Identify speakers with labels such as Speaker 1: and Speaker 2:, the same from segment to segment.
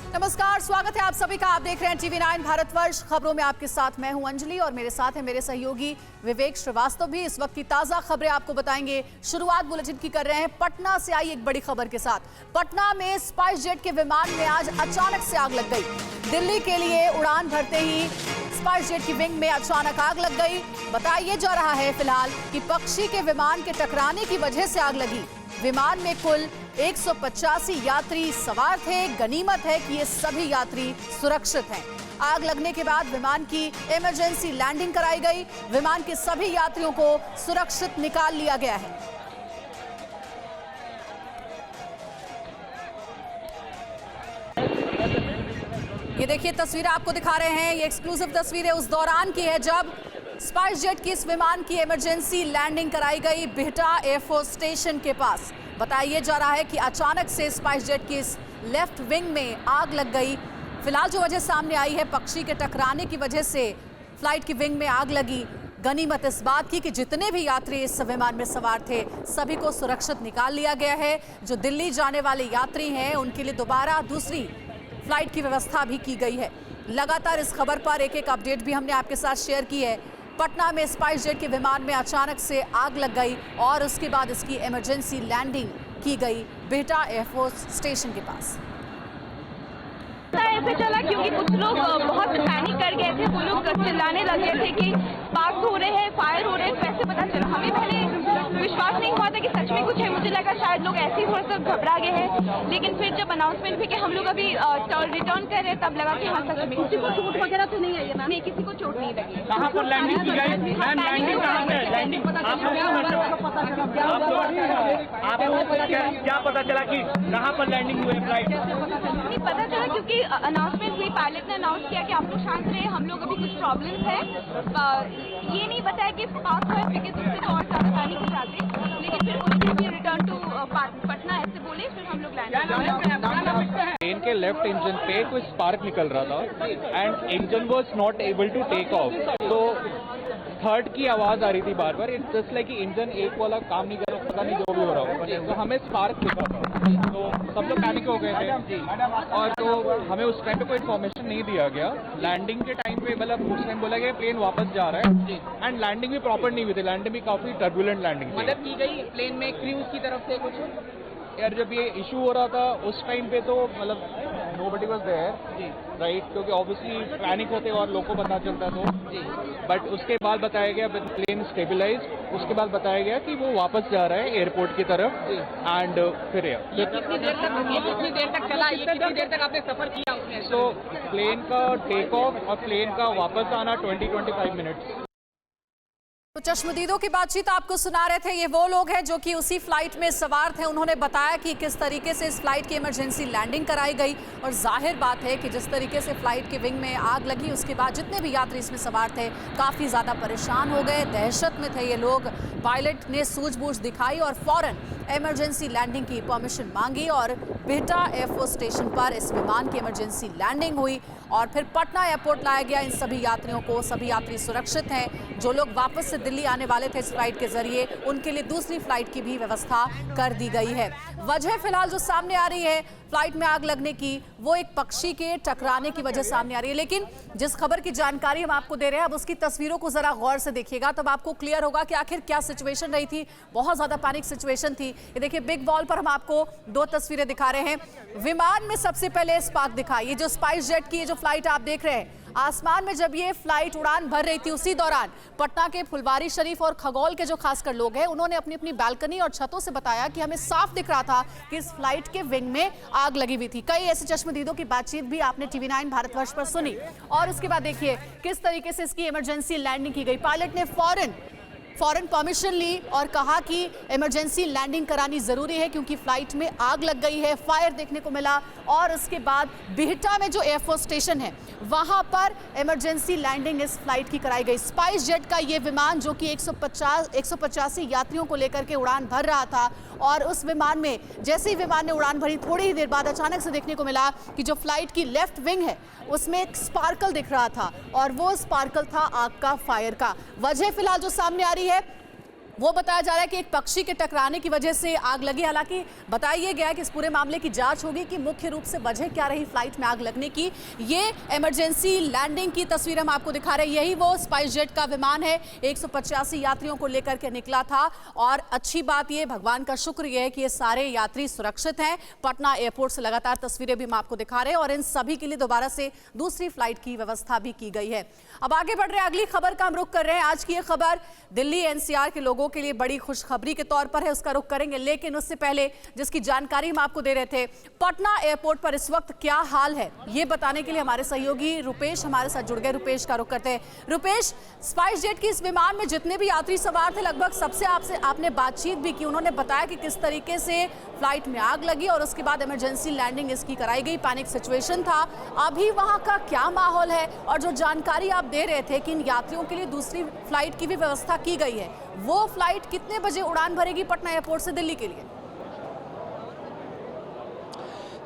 Speaker 1: नमस्कार, स्वागत है आप सभी का। आप देख रहे हैं TV9 भारतवर्ष। खबरों में आपके साथ मैं हूं अंजलि और मेरे साथ है मेरे सहयोगी विवेक श्रीवास्तव भी। इस वक्त की ताजा खबरें आपको बताएंगे। शुरुआत बुलेटिन की कर रहे हैं पटना से आई एक बड़ी खबर के साथ। पटना में स्पाइस जेट के विमान में आज अचानक से आग लग गई। दिल्ली के लिए उड़ान भरते ही स्पाइस जेट की विंग में अचानक आग लग गई। बताया जा रहा है फिलहाल कि पक्षी के विमान के टकराने की वजह से आग लगी। विमान में कुल 185 यात्री सवार थे। गनीमत है कि ये सभी यात्री सुरक्षित हैं। आग लगने के बाद विमान की इमरजेंसी लैंडिंग कराई गई। विमान के सभी यात्रियों को सुरक्षित निकाल लिया गया है। ये देखिए तस्वीरें आपको दिखा रहे हैं। ये एक्सक्लूसिव तस्वीरें उस दौरान की है जब स्पाइस जेट की इस विमान की इमरजेंसी लैंडिंग कराई गई बिहटा एयरफोर्स स्टेशन के पास। बताया जा रहा है कि अचानक से स्पाइस जेट की इस लेफ्ट विंग में आग लग गई। फिलहाल जो वजह सामने आई है, पक्षी के टकराने की वजह से फ्लाइट की विंग में आग लगी। गनीमत इस बात की कि जितने भी यात्री इस विमान में सवार थे सभी को सुरक्षित निकाल लिया गया है। जो दिल्ली जाने वाले यात्री हैं उनके लिए दोबारा दूसरी फ्लाइट की व्यवस्था भी की गई है। लगातार इस खबर पर एक एक अपडेट भी हमने आपके साथ शेयर की है। पटना में स्पाइस जेट के विमान में अचानक से आग लग गई और उसके बाद इसकी इमरजेंसी लैंडिंग की गई बिहटा एयरफोर्स स्टेशन के पास।
Speaker 2: ऐसे चला क्योंकि कुछ लोग बहुत पैनिक कर गए थे। वो लोग चिल्लाने लगे थे कि स्पार्क्स हो रहे हैं, फायर हो रहे हैं। कैसे पता चला? हमें पहले विश्वास नहीं हुआ था कि सच में कुछ है। मुझे लगा शायद लोग ऐसे ही थोड़ा सा घबरा गए हैं। लेकिन फिर जब अनाउंसमेंट हुई कि हम लोग अभी रिटर्न कर रहे हैं तब लगा कि हाँ सच में किसी को चोट वगैरह तो नहीं आई है। नहीं, किसी को चोट नहीं लगी।
Speaker 3: कहाँ पर लैंडिंग की गई? लैंडिंग कहाँ पे? लैंडिंग क्या पता चला कि कहाँ पर लैंडिंग हुई फ्लाइट?
Speaker 2: नहीं पता चला क्योंकि अनाउंसमेंट हुई। पायलट ने अनाउंस किया कि आप लोग शांत रहे, हम लोग अभी कुछ प्रॉब्लम्स है। ये नहीं बताया कि स्पार्क हुआ क्योंकि उससे तो और ज्यादा पैनिक हो जाते। लेकिन फिर बोले रिटर्न टू पटना ऐसे बोले, फिर हम लोग लैंड।
Speaker 4: प्लेन के लेफ्ट इंजन पे कोई स्पार्क निकल रहा था and engine was not able to take off. तो थर्ड की आवाज आ रही थी बार बार। इट्स जस्ट लाइक इंजन एक वाला काम नहीं कर रहा, पता नहीं जो भी हो रहा हो। तो हमें स्पार्क दिखा था तो सब लोग पैनिक हो गए थे और तो हमें उस टाइम पे कोई इन्फॉर्मेशन नहीं दिया गया। लैंडिंग के टाइम पे मतलब उस टाइम बोला गया प्लेन वापस जा रहा है एंड लैंडिंग भी प्रॉपर नहीं हुई थी। लैंडिंग भी काफी टर्बुलेंट लैंडिंग थी।
Speaker 3: मदद की गई प्लेन में क्रूज की तरफ से कुछ?
Speaker 4: यार जब ये इशू हो रहा था उस टाइम पे तो मतलब नोबडी वाज देयर राइट, क्योंकि ऑब्वियसली पैनिक होते और लोगों को पता चलता तो बट उसके बाद बताया गया प्लेन स्टेबलाइज। उसके बाद बताया गया कि वो वापस जा रहा है एयरपोर्ट की तरफ एंड फिर
Speaker 3: ये कितनी देर तक चला? ये कितनी देर तक आपने सफर किया उसमें?
Speaker 4: सो प्लेन का टेक ऑफ और प्लेन का वापस आना 20-25 मिनट्स।
Speaker 1: तो चश्मदीदों की बातचीत आपको सुना रहे थे। ये वो लोग हैं जो कि उसी फ्लाइट में सवार थे। उन्होंने बताया कि किस तरीके से इस फ्लाइट की इमरजेंसी लैंडिंग कराई गई और जाहिर बात है कि जिस तरीके से फ्लाइट के विंग में आग लगी उसके बाद जितने भी यात्री इसमें सवार थे काफ़ी ज़्यादा परेशान हो गए, दहशत में थे ये लोग। पायलट ने सूझबूझ दिखाई और फौरन इमरजेंसी लैंडिंग की परमिशन मांगी और बिहटा एयरफोर्स स्टेशन पर इस विमान की इमरजेंसी लैंडिंग हुई और फिर पटना एयरपोर्ट लाया गया इन सभी यात्रियों को। सभी यात्री सुरक्षित हैं। जो लोग वापस से दिल्ली आने वाले थे इस फ्लाइट के जरिए उनके लिए दूसरी फ्लाइट की भी व्यवस्था कर दी गई है। वजह फिलहाल जो सामने आ रही है फ्लाइट में आग लगने की वो एक पक्षी के टकराने की वजह सामने आ रही है। लेकिन जिस खबर की जानकारी हम आपको दे रहे हैं अब उसकी तस्वीरों को जरा गौर से देखिएगा तब आपको क्लियर होगा कि आखिर क्या सिचुएशन रही थी। बहुत ज्यादा पैनिक सिचुएशन थी। ये देखिए बिग वॉल पर हम आपको दो तस्वीरें दिखा रहे हैं। विमान में सबसे पहले स्पार्क दिखा। ये जो स्पाइस जेट की ये जो फ्लाइट आप देख रहे हैं आसमान में जब ये फ्लाइट उड़ान भर रही थी उसी दौरान पटना के फुलवारी शरीफ और खगौल के जो खासकर लोग हैं उन्होंने अपनी अपनी बालकनी और छतों से बताया कि हमें साफ दिख रहा था कि इस फ्लाइट के विंग में आग लगी हुई थी। कई ऐसे चश्मदीदों की बातचीत भी आपने TV9 भारतवर्ष पर सुनी और उसके बाद देखिए किस तरीके से इसकी इमरजेंसी लैंडिंग की गई। पायलट ने फौरन परमिशन ली और कहा कि इमरजेंसी लैंडिंग करानी जरूरी है क्योंकि फ्लाइट में आग लग गई है। फायर देखने को मिला और उसके बाद बिहटा में जो एयरफोर्स स्टेशन है वहां पर इमरजेंसी लैंडिंग इस फ्लाइट की कराई गई। स्पाइस जेट का ये विमान जो कि 185 यात्रियों को लेकर के उड़ान भर रहा था और उस विमान में जैसे ही विमान ने उड़ान भरी थोड़ी ही देर बाद अचानक से देखने को मिला कि जो फ्लाइट की लेफ्ट विंग है उसमें एक स्पार्कल दिख रहा था और वो स्पार्कल था आग का, फायर का। वजह फिलहाल जो सामने आ रही है वो बताया जा रहा है कि एक पक्षी के टकराने की वजह से आग लगी। हालांकि बताया गया है कि इस पूरे मामले की जांच होगी कि मुख्य रूप से वजह क्या रही फ्लाइट में आग लगने की। ये इमरजेंसी लैंडिंग की तस्वीर हम आपको दिखा रहे हैं। यही वो स्पाइस जेट का विमान है, 185 यात्रियों को लेकर के निकला था। और अच्छी बात ये, भगवान का शुक्र ये है कि ये सारे यात्री सुरक्षित हैं। पटना एयरपोर्ट से लगातार तस्वीरें भी हम आपको दिखा रहे हैं और इन सभी के लिए दोबारा से दूसरी फ्लाइट की व्यवस्था भी की गई है। अब आगे बढ़ रहे हैं, अगली खबर का हम रुख कर रहे हैं। आज की ये खबर दिल्ली एनसीआर के लोगों के लिए बड़ी खुशखबरी के तौर पर है, उसका रुख करेंगे। लेकिन उससे पहले जिसकी जानकारी हम आपको दे रहे थे, पटना एयरपोर्ट पर इस वक्त क्या हाल है, ये बताने के लिए हमारे सहयोगी रुपेश हमारे साथ जुड़ गए। रुपेश का रुख करते हैं। रुपेश, स्पाइस जेट की इस विमान में जितने भी यात्री सवार थे, लगभग सबसे आपने बातचीत भी की। उन्होंने बताया कि किस तरीके से फ्लाइट में आग लगी और उसके बाद इमरजेंसी लैंडिंग इसकी कराई गई। पैनिक सिचुएशन था। अभी वहां का क्या माहौल है, और जो जानकारी आप दे रहे थे कि इन यात्रियों के लिए दूसरी फ्लाइट की भी व्यवस्था की गई है, वो फ्लाइट कितने बजे उड़ान भरेगी पटना एयरपोर्ट से दिल्ली के लिए?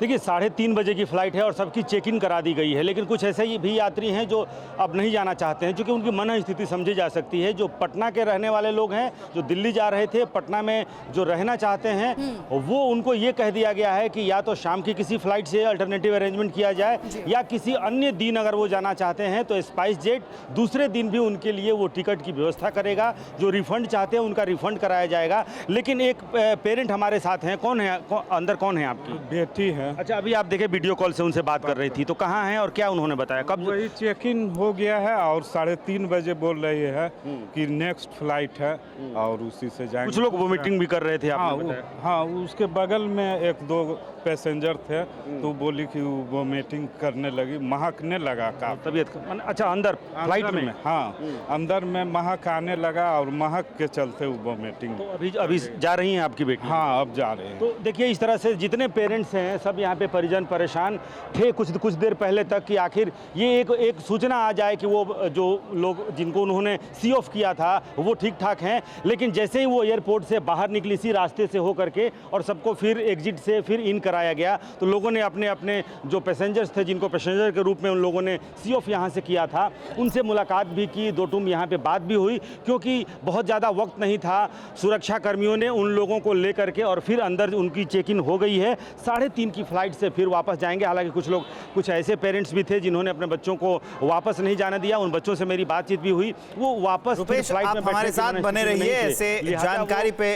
Speaker 5: देखिए 3:30 बजे की फ़्लाइट है और सबकी चेक इन करा दी गई है। लेकिन कुछ ऐसे ही भी यात्री हैं जो अब नहीं जाना चाहते हैं, क्योंकि उनकी मन स्थिति समझी जा सकती है। जो पटना के रहने वाले लोग हैं, जो दिल्ली जा रहे थे, पटना में जो रहना चाहते हैं, वो उनको ये कह दिया गया है कि या तो शाम की किसी फ्लाइट से अल्टरनेटिव अरेंजमेंट किया जाए, या किसी अन्य दिन अगर वो जाना चाहते हैं तो स्पाइस जेट दूसरे दिन भी उनके लिए वो टिकट की व्यवस्था करेगा। जो रिफंड चाहते हैं उनका रिफंड कराया जाएगा। लेकिन एक पेरेंट हमारे साथ हैं। कौन है अंदर? कौन है आपकी
Speaker 6: बेटी है।
Speaker 5: अच्छा, अभी आप देखे वीडियो कॉल से उनसे बात कर रही थी, तो कहाँ हैं और क्या उन्होंने बताया? कब?
Speaker 6: वही चेक इन हो गया है और 3:30 बजे बोल रही है कि नेक्स्ट फ्लाइट है और उसी से जाएंगे।
Speaker 5: कुछ लोग वोमिटिंग भी कर रहे थे, आपने बताया।
Speaker 6: हाँ, उसके बगल में 1-2 पैसेंजर थे, तो बोली कि वो वोमिटिंग करने लगी, महकने लगा का
Speaker 5: तबीयत। अच्छा, अंदर फ्लाइट में?
Speaker 6: हाँ, अंदर में महक आने लगा और महक के चलते वो वोमिटिंग।
Speaker 5: तो अभी जा रही हैं आपकी बेटी?
Speaker 6: हाँ, अब जा रहे हैं।
Speaker 5: तो देखिए, इस तरह से जितने पेरेंट्स हैं सब यहाँ पे परिजन परेशान थे कुछ देर पहले तक कि आखिर ये एक सूचना आ जाए कि वो जो लोग जिनको उन्होंने सी ऑफ किया था वो ठीक ठाक हैं। लेकिन जैसे ही वो एयरपोर्ट से बाहर निकली, इसी रास्ते से हो करके, और सबको फिर एग्जिट से फिर इन कराया गया, तो लोगों ने अपने अपने जो पैसेंजर्स थे, जिनको पैसेंजर के रूप में उन लोगों ने सी ऑफ यहाँ से किया था, उनसे मुलाकात भी की, 2 टूम यहाँ पे बात भी हुई, क्योंकि बहुत ज़्यादा वक्त नहीं था। सुरक्षा कर्मियों ने उन लोगों को लेकर के और फिर अंदर उनकी चेक इन हो गई है। 3:30 की फ्लाइट से फिर वापस जाएंगे। हालांकि कुछ ऐसे पेरेंट्स भी थे जिन्होंने अपने बच्चों को वापस नहीं जाने दिया। उन बच्चों से मेरी बातचीत भी हुई, वो वापस
Speaker 7: फ्लाइट में हमारे साथ बने रहिए, ऐसे जानकारी पे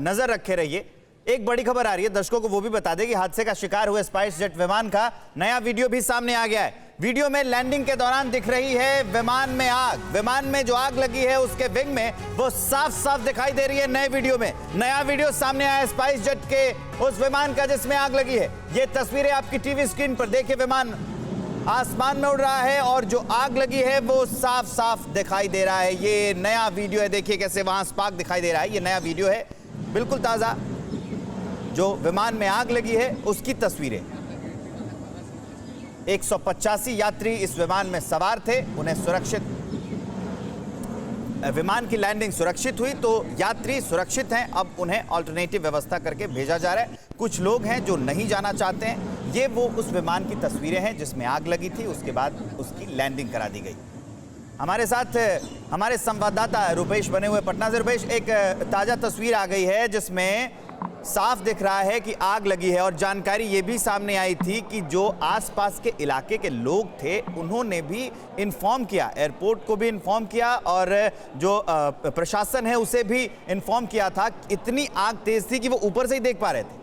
Speaker 7: नजर रखे रहिए। एक बड़ी खबर आ रही है, दर्शकों को वो भी बता दें कि हादसे का शिकार हुए स्पाइस जेट विमान का नया वीडियो भी सामने आ गया है। वीडियो में लैंडिंग के दौरान दिख रही है विमान में आग। विमान में जो आग लगी है उसके विंग में, वो साफ साफ दिखाई दे रही है नए वीडियो में। नया वीडियो सामने आया है स्पाइस जेट के उस विमान का जिसमें आग लगी है। ये तस्वीरें आपकी टीवी स्क्रीन पर देखिए। विमान आसमान में उड़ रहा है और जो आग लगी है वो साफ साफ दिखाई दे रहा है। ये नया वीडियो है, देखिए कैसे वहां स्पार्क दिखाई दे रहा है। ये नया वीडियो है, बिल्कुल ताजा। जो विमान में आग लगी है उसकी तस्वीरें। 185 यात्री इस विमान में सवार थे, उन्हें सुरक्षित, विमान की लैंडिंग सुरक्षित हुई, तो यात्री सुरक्षित हैं। अब उन्हें अल्टरनेटिव व्यवस्था करके भेजा जा रहा है। कुछ लोग हैं जो नहीं जाना चाहते हैं। ये वो उस विमान की तस्वीरें हैं जिसमें आग लगी थी, उसके बाद उसकी लैंडिंग करा दी गई। हमारे साथ हमारे संवाददाता रुपेश बने हुए पटना से। रुपेश, एक ताजा तस्वीर आ गई है जिसमें साफ दिख रहा है कि आग लगी है, और जानकारी ये भी सामने आई थी कि जो आसपास के इलाके के लोग थे उन्होंने भी इन्फॉर्म किया, एयरपोर्ट को भी इन्फॉर्म किया और जो प्रशासन है उसे भी इन्फॉर्म किया था। इतनी आग तेज थी कि वो ऊपर से ही देख पा रहे थे।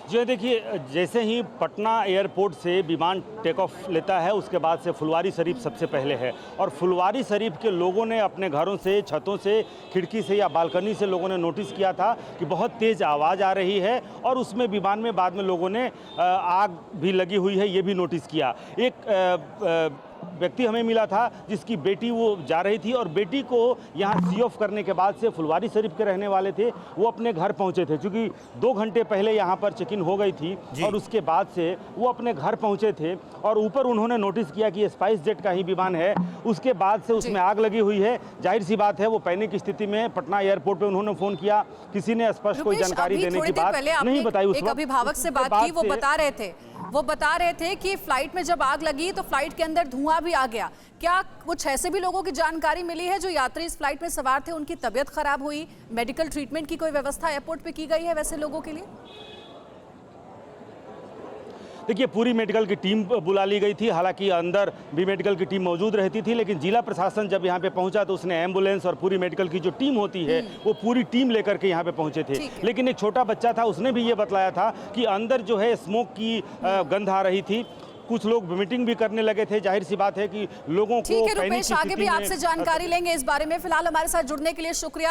Speaker 5: जी देखिए, जैसे ही पटना एयरपोर्ट से विमान टेक ऑफ लेता है, उसके बाद से फुलवारी शरीफ सबसे पहले है। और फुलवारी शरीफ के लोगों ने अपने घरों से, छतों से, खिड़की से या बालकनी से लोगों ने नोटिस किया था कि बहुत तेज़ आवाज़ आ रही है, और उसमें विमान में बाद में लोगों ने आग भी लगी हुई है, ये भी नोटिस किया। एक व्यक्ति हमें मिला था जिसकी बेटी वो जा रही थी, और बेटी को यहाँ सी ऑफ करने के बाद से, फुलवारी शरीफ के रहने वाले थे, वो अपने घर पहुँचे थे, क्योंकि 2 घंटे पहले यहाँ पर चेक इन हो गई थी, और उसके बाद से वो अपने घर पहुँचे थे। और ऊपर उन्होंने नोटिस किया कि ये स्पाइस जेट का ही विमान है। उसके बाद से उसमें आग लगी हुई है। जाहिर सी बात है वो पैनिक स्थिति में पटना एयरपोर्ट पर उन्होंने फ़ोन किया, किसी ने स्पष्ट कोई जानकारी देने की बात नहीं बताई। उस
Speaker 1: एक अभिभावक से बात की, वो बता रहे थे वो बता रहे थे कि फ्लाइट में जब आग लगी तो फ्लाइट के अंदर धुआं भी आ गया। क्या कुछ ऐसे भी लोगों की जानकारी मिली है जो यात्री इस फ्लाइट में सवार थे, उनकी तबीयत खराब हुई, मेडिकल ट्रीटमेंट की कोई व्यवस्था एयरपोर्ट पे की गई है वैसे लोगों के लिए?
Speaker 5: देखिए, पूरी मेडिकल की टीम बुला ली गई थी। हालांकि अंदर भी मेडिकल की टीम मौजूद रहती थी, लेकिन जिला प्रशासन जब यहाँ पे पहुंचा तो उसने एम्बुलेंस और पूरी मेडिकल की जो टीम होती है वो पूरी टीम लेकर के यहाँ पे पहुंचे थे। लेकिन एक छोटा बच्चा था, उसने भी ये बतलाया था कि अंदर जो है स्मोक की गंध आ रही थी। कुछ लोग वोमिटिंग भी करने लगे थे। जाहिर सी बात है कि लोगों को
Speaker 1: ठीक है रुपेश, आगे भी आपसे जानकारी लेंगे इस बारे में। फिलहाल हमारे साथ जुड़ने के लिए शुक्रिया।